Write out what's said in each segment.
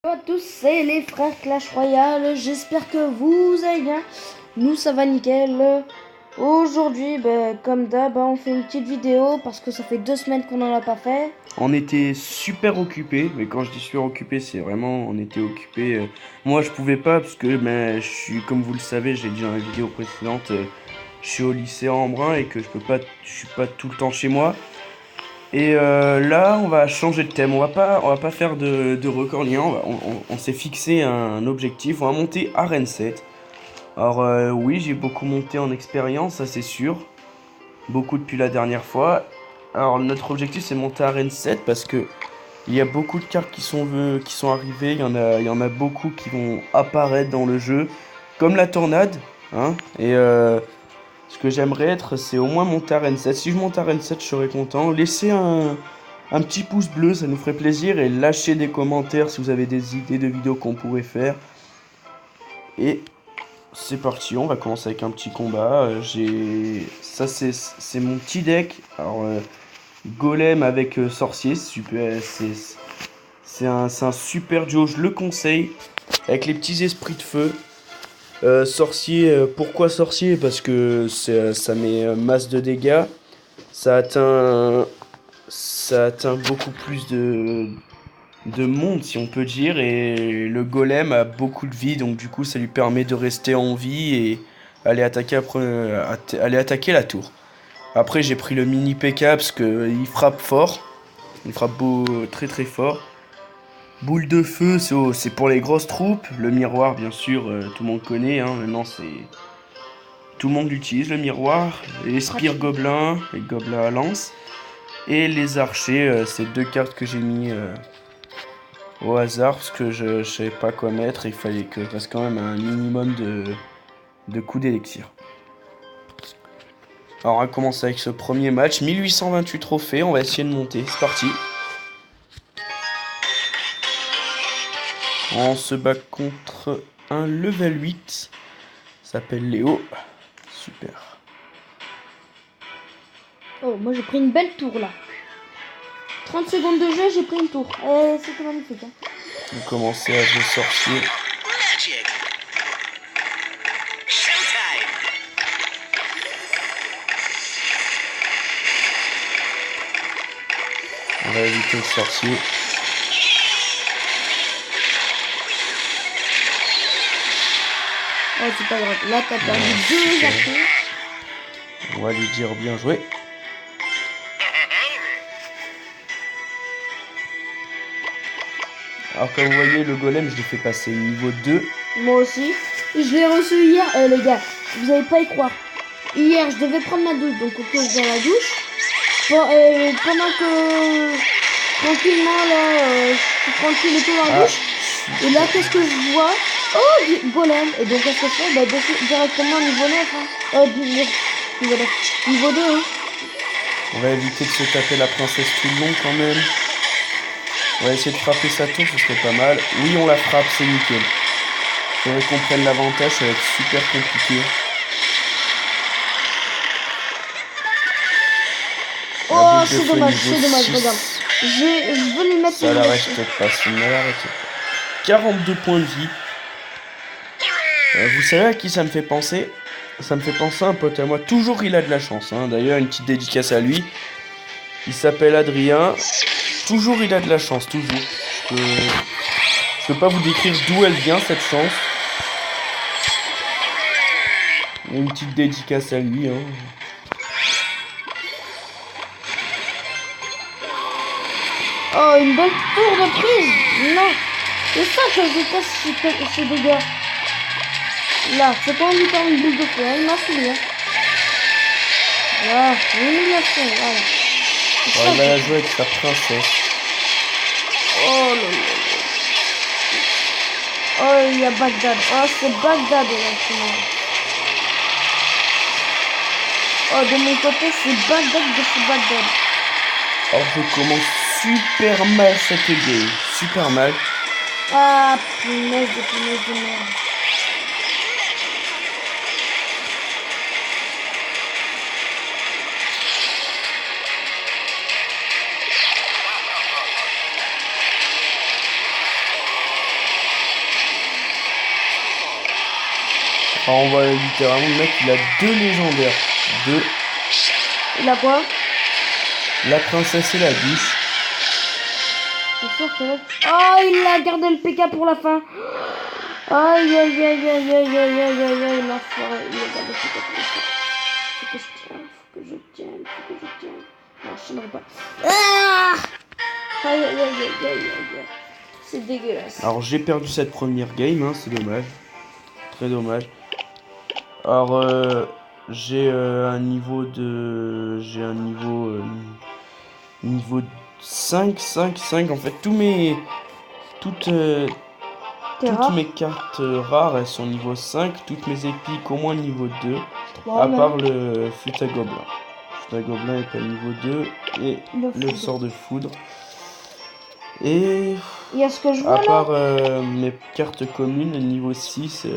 Bonjour à tous, c'est les frères Clash Royale, j'espère que vous allez bien. Nous ça va nickel. Aujourd'hui, comme d'hab, on fait une petite vidéo parce que ça fait 2 semaines qu'on n'en a pas fait. On était super occupés, mais quand je dis super occupé, c'est vraiment on était occupés. Moi, je pouvais pas parce que je suis, comme vous le savez, j'ai dit dans la vidéo précédente, je suis au lycée à Embrun et que je suis pas tout le temps chez moi. Et là, on va changer de thème. On va pas faire de record ni rien. On s'est fixé un objectif. On va monter Arène 7. Alors oui, j'ai beaucoup monté en expérience, ça c'est sûr. Beaucoup depuis la dernière fois. Alors notre objectif c'est de monter Arène 7 parce que il y a beaucoup de cartes qui sont arrivées, il y en a beaucoup qui vont apparaître dans le jeu, comme la tornade, hein. Et ce que j'aimerais être, c'est au moins monter Arène 7. Si je monte Arène 7, je serais content. Laissez un petit pouce bleu, ça nous ferait plaisir, et lâchez des commentaires si vous avez des idées de vidéos qu'on pourrait faire. Et c'est parti, on va commencer avec un petit combat. Ça c'est mon petit deck. Alors golem avec sorcier, super, c'est un super duo, je le conseille. Avec les petits esprits de feu. Sorcier, pourquoi sorcier? Parce que ça met masse de dégâts. Ça atteint, ça atteint beaucoup plus de monde, si on peut dire. Et le golem a beaucoup de vie, donc du coup, ça lui permet de rester en vie et aller attaquer la tour. Après, j'ai pris le mini P.K. parce qu'il frappe fort. Il frappe très très fort. Boule de feu, c'est pour les grosses troupes. Le miroir, bien sûr, tout le monde connaît. Hein. Maintenant, tout le monde l'utilise, le miroir. Les spires gobelins, les gobelins à lance. Et les archers, c'est deux cartes que j'ai mis au hasard parce que je savais pas quoi mettre. Il fallait que je reste quand même un minimum de coups d'élixir. Alors, on va commencer avec ce premier match. 1828 trophées, on va essayer de monter. C'est parti. On se bat contre un level 8. S'appelle Léo. Super. Oh, moi j'ai pris une belle tour là. 30 secondes de jeu, j'ai pris une tour. C'était magnifique. Hein. On va commencer à jouer sorcier. On va éviter le sorcier. Oh, c'est pas grave. Là, t'as perdu deux archers. On va lui dire bien joué. Alors comme vous voyez, le golem, je l'ai fait passer niveau 2. Moi aussi. Je l'ai reçu hier. Les gars, vous allez pas y croire. Hier, je devais prendre ma douche. Donc, ok, je vais à la douche. Bon, pendant que... Tranquillement, là, je suis tranquille et tout dans la douche. Et là, qu'est-ce que je vois? Oh, golem. Et donc, qu'est-ce que je fais? Directement niveau 9. Hein. Niveau 2. Hein. On va éviter de se taper la princesse tout le long quand même. On va essayer de frapper sa tour, ce serait pas mal. Oui, on la frappe, c'est nickel. Faudrait qu'on prenne l'avantage, ça va être super compliqué. Oh, c'est dommage, regarde. Je veux lui mettre ça l'arrête peut-être pas, ça ne l'arrête pas. 42 points de vie. Vous savez à qui ça me fait penser? Ça me fait penser à un pote à moi. Toujours il a de la chance. Hein. D'ailleurs, une petite dédicace à lui. Il s'appelle Adrien. Toujours il a de la chance, toujours. Je peux pas vous décrire d'où elle vient cette chance. Une petite dédicace à lui. Hein. Oh, une belle tour de prise. Non, c'est ça que je déteste ces dégâts. Là, c'est pas envie de faire une boule de feu, hein. Il m'a saoulé. Hein. Là, humiliation, voilà. Oh, il va la jouer avec sa princesse. Oh là là. Oh, il y a Bagdad. Oh, c'est Bagdad là, finalement. Oh, de mon côté, c'est Bagdad de chez Bagdad. Oh, je commence super mal cette game. Super mal. Ah, punaise de merde. Alors on voit littéralement le mec, il a 2 légendaires. 2. Il a quoi? La princesse et la biche. C'est sûr que là... Oh, il a gardé le PK pour la fin. Aïe, aïe, aïe, aïe, aïe, aïe, aïe, aïe, aïe, l'enfoiré. Il a gardé le PK pour la fin. Faut que je tienne, faut que je tienne. Non, je tiendrai pas. Ah, aïe, aïe, aïe, aïe, aïe, aïe. C'est dégueulasse. Alors j'ai perdu cette première game, hein, c'est dommage. Très dommage. Alors j'ai un niveau de... J'ai un niveau... niveau 5, 5, 5. En fait, toutes mes cartes rares, elles sont niveau 5. Toutes mes épiques, au moins niveau 2. À part le flûte à gobelin. Le flûte à gobelin est pas niveau 2. Et le sort de foudre. Et il y a ce que je vois à part mes cartes communes, niveau 6,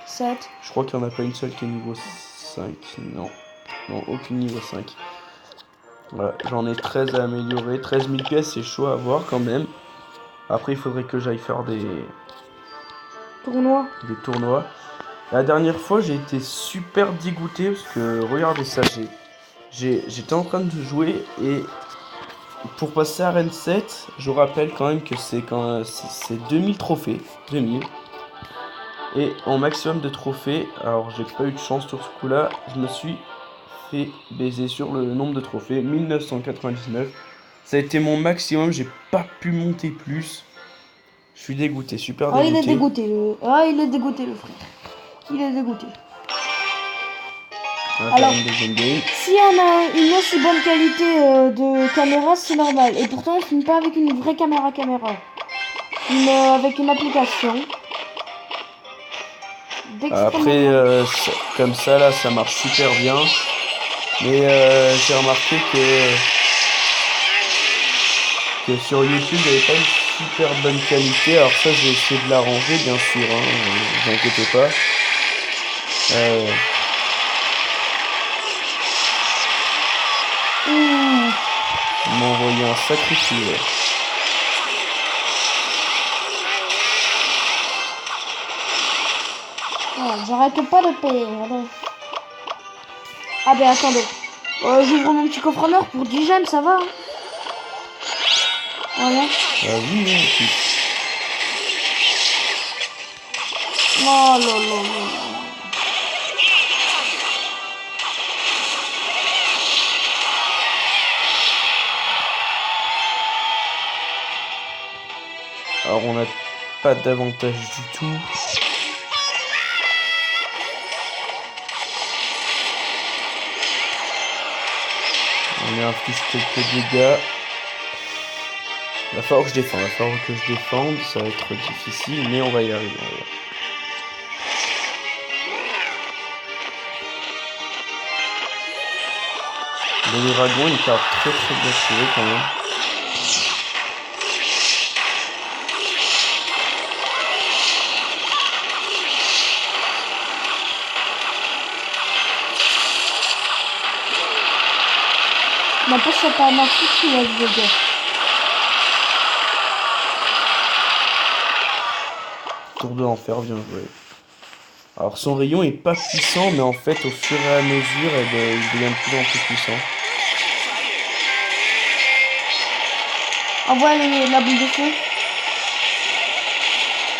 7. Je crois qu'il n'y en a pas une seule qui est niveau 5. Non, aucune niveau 5. Voilà, j'en ai 13 à améliorer. 13 000 pièces, c'est chaud à avoir quand même. Après, il faudrait que j'aille faire des tournois. La dernière fois, j'ai été super dégoûté parce que, regardez ça, j'étais en train de jouer et pour passer à Arène 7, je rappelle quand même que c'est 2000 trophées. 2000. Et en maximum de trophées, alors j'ai pas eu de chance sur ce coup-là, je me suis fait baiser sur le nombre de trophées, 1999. Ça a été mon maximum, j'ai pas pu monter plus. Je suis dégoûté, super dégoûté. Il est dégoûté, il est dégoûté le frère. Il est dégoûté. Alors, si on a une aussi bonne qualité de caméra, c'est normal. Et pourtant, on filme pas avec une vraie caméra. Mais avec une application. Après, comme ça, là, ça marche super bien. Mais j'ai remarqué que sur YouTube, il n'y avait pas une super bonne qualité. Alors ça, j'ai essayé de l'arranger, bien sûr. Hein, ne vous inquiétez pas. Ils m'ont envoyé un sacré coup. J'arrête pas de payer. Ah ben attendez. J'ouvre mon petit coffre en or pour 10 gemmes, ça va hein. Voilà. Oui, oui. Oh là là là. Alors on n'a pas d'avantage du tout. On est inflige quelques dégâts. Il va falloir que je défende. Ça va être difficile, mais on va y arriver. Le dragon, une carte très bien tirée quand même. Non, pas ça pas ma fille qui laisse le gars. Tour de l'enfer, bien joué. Alors son rayon est pas puissant, mais en fait au fur et à mesure, il devient de plus en plus puissant. Envoie la boule de feu.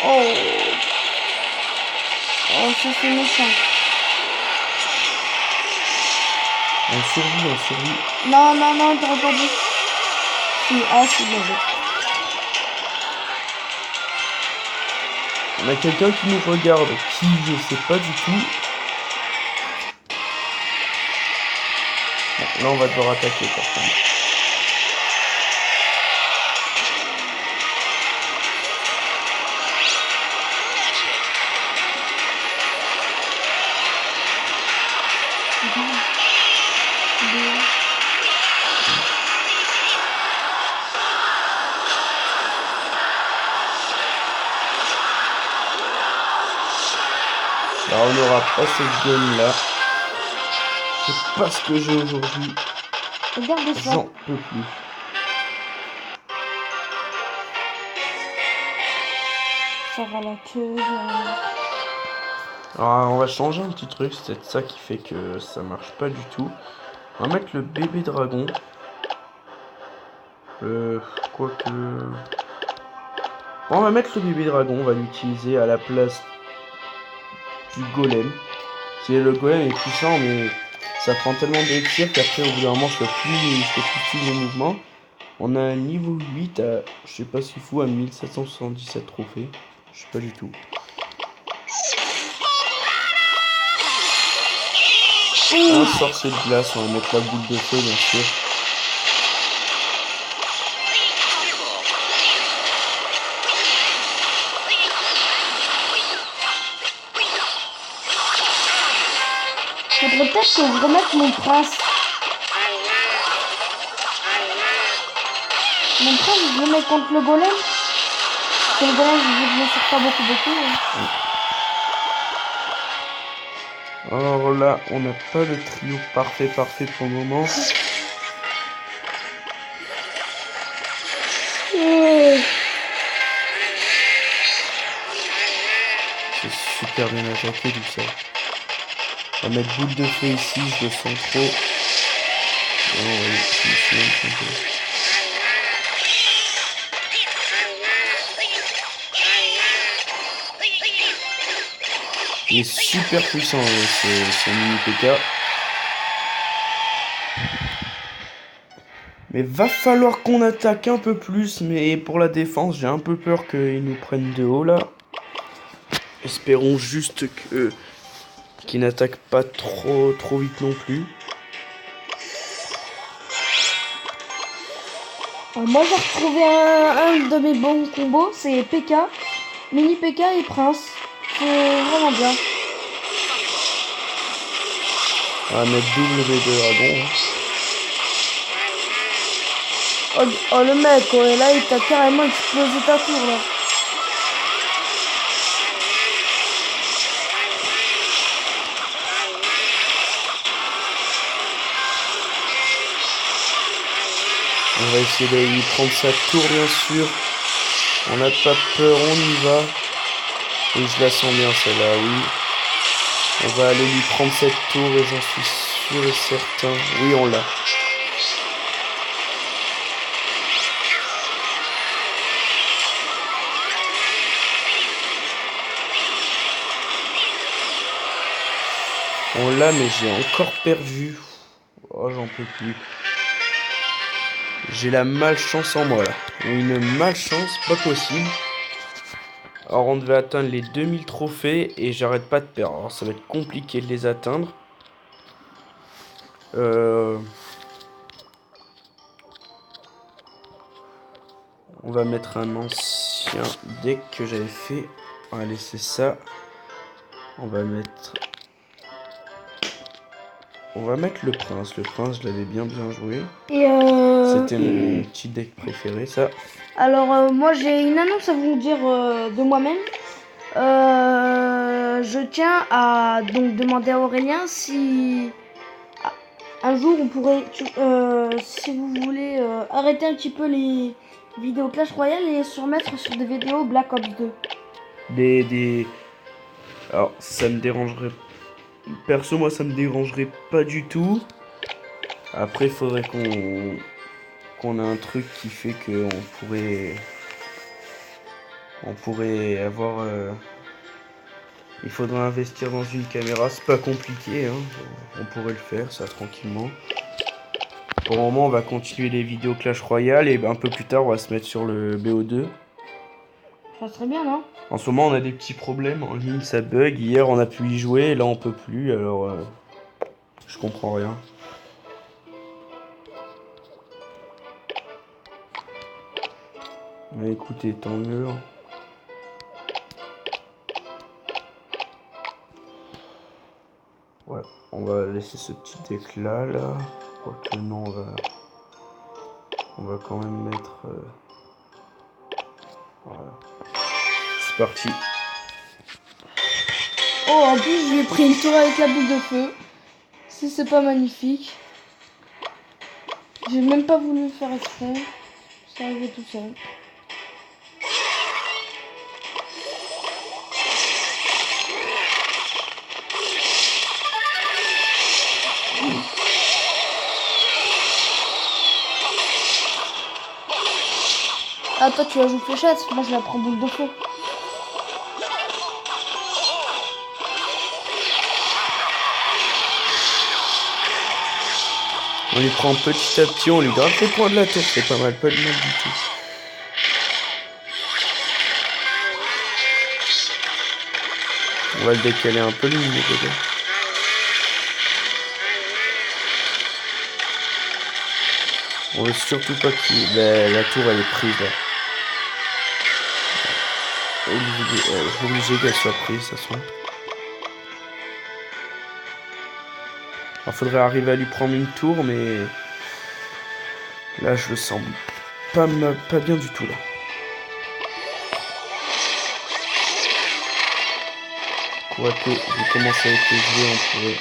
Oh, ça c'est méchant. On survit. Non, t'aurais pas dit. C'est mauvais. On a quelqu'un qui nous regarde, qui je sais pas du tout. Bon, là on va devoir attaquer par contre. Alors on n'aura pas cette game là. Je sais pas ce que j'ai aujourd'hui. Regarde ça. J'en peux plus. Ça va la queue. Alors, on va changer un petit truc, c'est peut-être ça qui fait que ça marche pas du tout. On va mettre le bébé dragon. Quoique... On va mettre le bébé dragon, on va l'utiliser à la place du golem. Le golem est puissant, mais ça prend tellement de tirs qu'après, au bout d'un moment, je peux plus suivre les mouvements. On a un niveau 8 à, je sais pas si fou, à 1777 trophées. Je sais pas du tout. Un sorcier de glace, on va mettre la boule de feu, bien sûr. Faudrait peut-être que je remette mon prince. Mon prince, je le mets contre le golem. Parce que le golem, je ne sers pas beaucoup. Hein. Alors là, on n'a pas le trio parfait pour le moment. C'est super bien attaqué tout ça. On va mettre boule de feu ici, je le sens trop. Oh, oui, je me suis même trompé. Il est super puissant, ce mini PK. Mais va falloir qu'on attaque un peu plus. Mais pour la défense, j'ai un peu peur qu'ils nous prennent de haut là. Espérons juste que qu'ils n'attaquent pas trop vite non plus. Moi j'ai retrouvé un de mes bons combos, c'est PK, mini PK et Prince. C'est vraiment bien. On va mettre double de dragon. Oh le mec, ouais, là il t'a carrément explosé ta tour là. On va essayer de lui prendre sa tour bien sûr. On n'a pas peur, on y va. Et je la sens bien celle-là, oui. On va aller lui prendre cette tour et j'en suis sûr et certain. Oui, on l'a. On l'a, mais j'ai encore perdu. Oh, j'en peux plus. J'ai la malchance en moi là. Une malchance pas possible. Alors on devait atteindre les 2000 trophées et j'arrête pas de perdre. Alors ça va être compliqué de les atteindre. On va mettre un ancien deck que j'avais fait. On va laisser ça. On va mettre le prince. Le prince, je l'avais bien joué. Et c'était mon petit deck préféré, ça. Alors, moi, j'ai une annonce à vous dire de moi-même. Je tiens à donc demander à Aurélien si un jour on pourrait, si vous voulez, arrêter un petit peu les vidéos Clash Royale et se remettre sur des vidéos Black Ops 2. Alors, ça me dérangerait. Perso, moi, ça me dérangerait pas du tout. Après, il faudrait qu'on ait un truc qui fait que on pourrait avoir. Il faudrait investir dans une caméra. C'est pas compliqué, hein. On pourrait le faire, ça, tranquillement. Pour le moment, on va continuer les vidéos Clash Royale et un peu plus tard, on va se mettre sur le BO2. Ça serait bien, non? En ce moment, on a des petits problèmes en ligne, ça bug. Hier, on a pu y jouer, et là, on peut plus. Alors, je comprends rien. Mais écoutez, tant mieux. Ouais, on va laisser ce petit deck là. Quoique non, on va quand même mettre. Voilà. C'est parti. Oh, en plus, je lui ai pris une tour avec la boule de feu. Si c'est pas magnifique. J'ai même pas voulu le faire exprès. C'est arrivé tout seul. Ah, toi, tu la joues fléchette. Moi, je la prends boule de feu. On les prend petit à petit, on lui gratte les points de la tour. C'est pas mal, pas de mal du tout. On va le décaler un peu, le niveau de... On veut surtout pas qu'il... la tour, elle est prise, là. Obligé qu'elle soit prise, de toute façon. Il faudrait arriver à lui prendre une tour, mais... Là, je le sens pas bien du tout, là. Quoique, vu comment ça a été joué, on pourrait...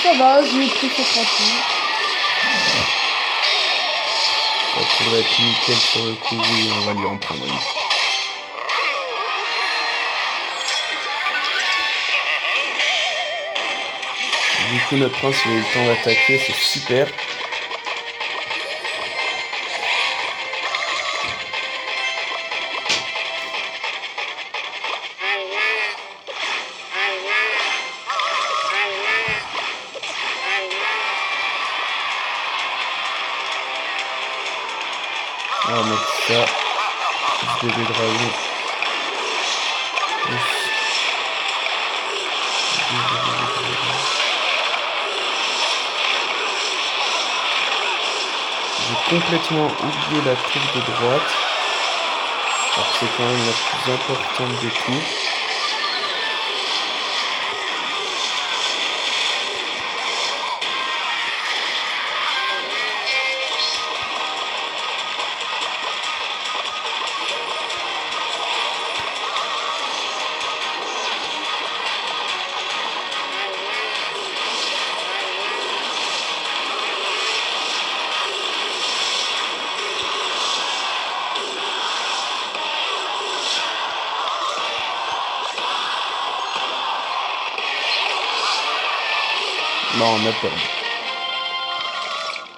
Ça va, je l'ai pris cette fois-ci. Ça pourrait être nickel sur le coup, oui, on va lui en prendre une. Du coup, notre prince, il a eu le temps d'attaquer, c'est super. On va mettre ça. Bébé dragon. J'ai complètement oublié la tour de droite. Alors c'est quand même la plus importante des tours. Non, on a perdu.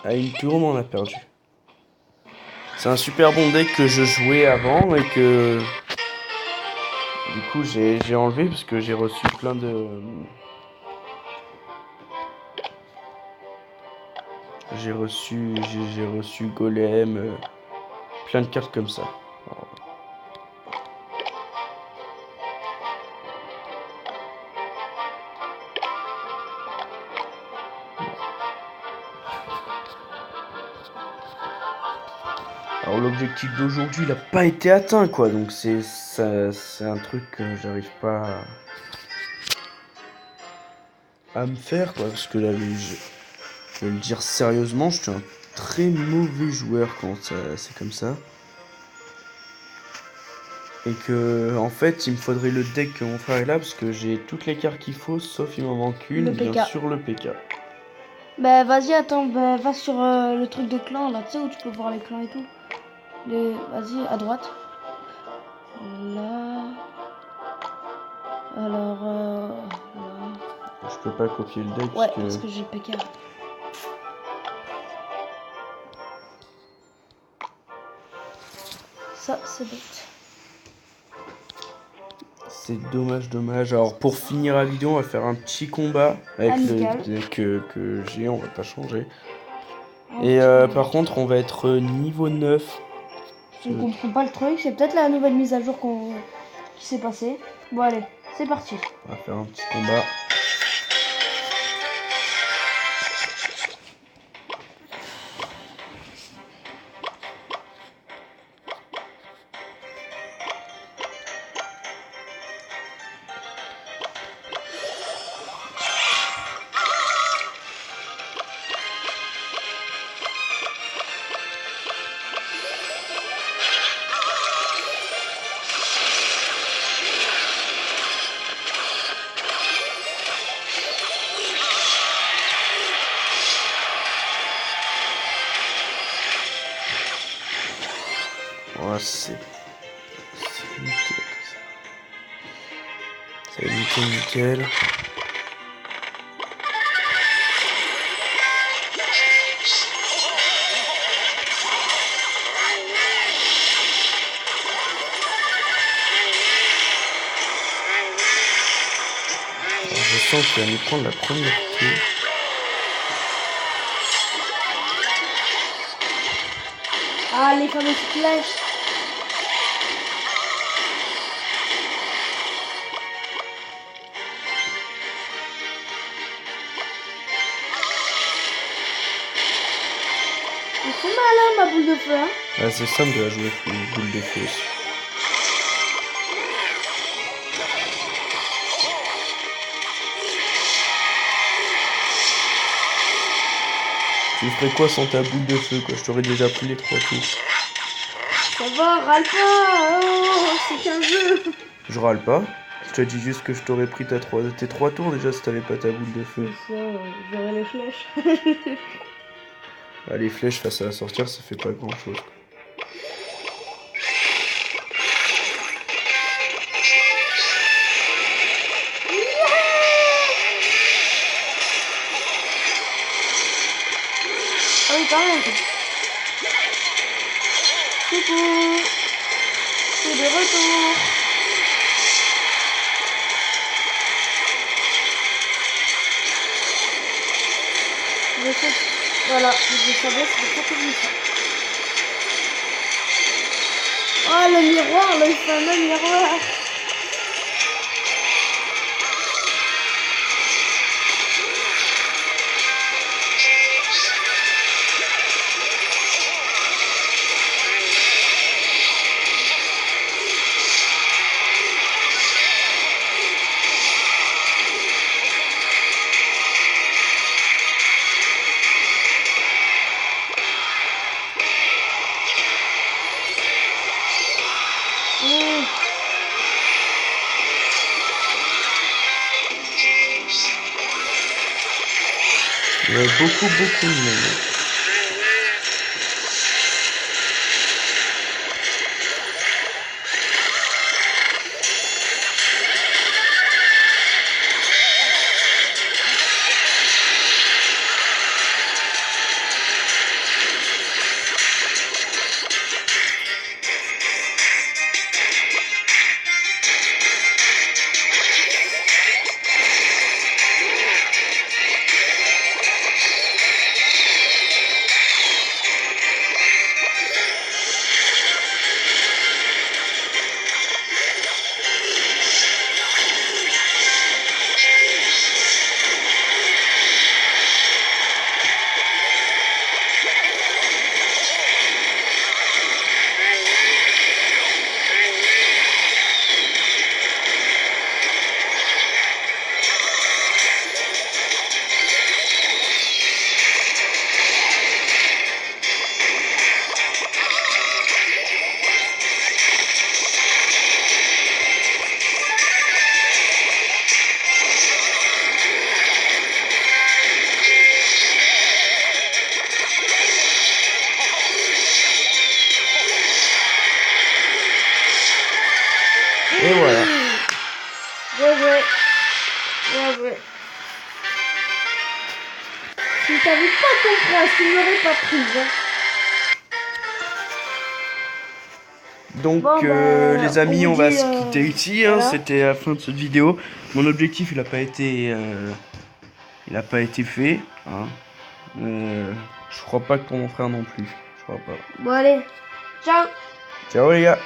À une tour, on a perdu. C'est un super bon deck que je jouais avant et que... Du coup, j'ai enlevé parce que j'ai reçu plein de... J'ai reçu Golem, plein de cartes comme ça. Alors l'objectif d'aujourd'hui, il n'a pas été atteint, quoi. Donc c'est un truc que j'arrive pas à me faire, quoi. Parce que là, je vais le dire sérieusement, je suis un très mauvais joueur quand c'est comme ça. Et que, en fait, il me faudrait le deck que mon frère est là, parce que j'ai toutes les cartes qu'il faut, sauf il m'en manque une, bien sûr, le PK. Bah vas-y, attends, bah, va sur le truc de clan, là, tu sais, où tu peux voir les clans et tout. Vas-y, à droite. Là... Alors, là... Je peux pas copier le deck, ouais, parce que j'ai PK. Ça, c'est bête. C'est dommage. Alors pour finir la vidéo, on va faire un petit combat avec le deck que j'ai, on va pas changer. Et par contre, on va être niveau 9. Je ne comprends pas le truc, c'est peut-être la nouvelle mise à jour qui s'est passée. Bon allez, c'est parti. On va faire un petit combat. Voilà, c'est nickel. C'est nickel. sens qu'il va nous prendre la première queue. Ah, les fameuses flèches. C'est mal, hein, ma boule de feu, hein. Ah, c'est simple de la jouer avec une boule de feu aussi. Tu ferais quoi sans ta boule de feu, quoi? Je t'aurais déjà pris les 3 tours. Ça va, râle pas. Oh, c'est qu'un jeu. Je râle pas. Je te dis juste que je t'aurais pris tes 3 tours déjà si t'avais pas ta boule de feu. C'est ça, j'aurais les flèches. Ah, les flèches face à la sorcière, ça fait pas grand chose. Ah oui, quand même. Coucou. C'est de retour. Voilà, je savais, c'est pas comme ça. Oh, le miroir, le fameux miroir. Il y a beaucoup de monde. Et voilà. Bien joué. Bien joué. Si t'avais pas ton prince, tu ne l'aurais pas prise. Hein. Donc Bon, les amis, on va se quitter ici. Hein. Voilà. C'était la fin de cette vidéo. Mon objectif, il n'a pas été fait. Hein. Je crois pas que pour mon frère non plus. Je crois pas. Bon allez. Ciao. Ciao les gars.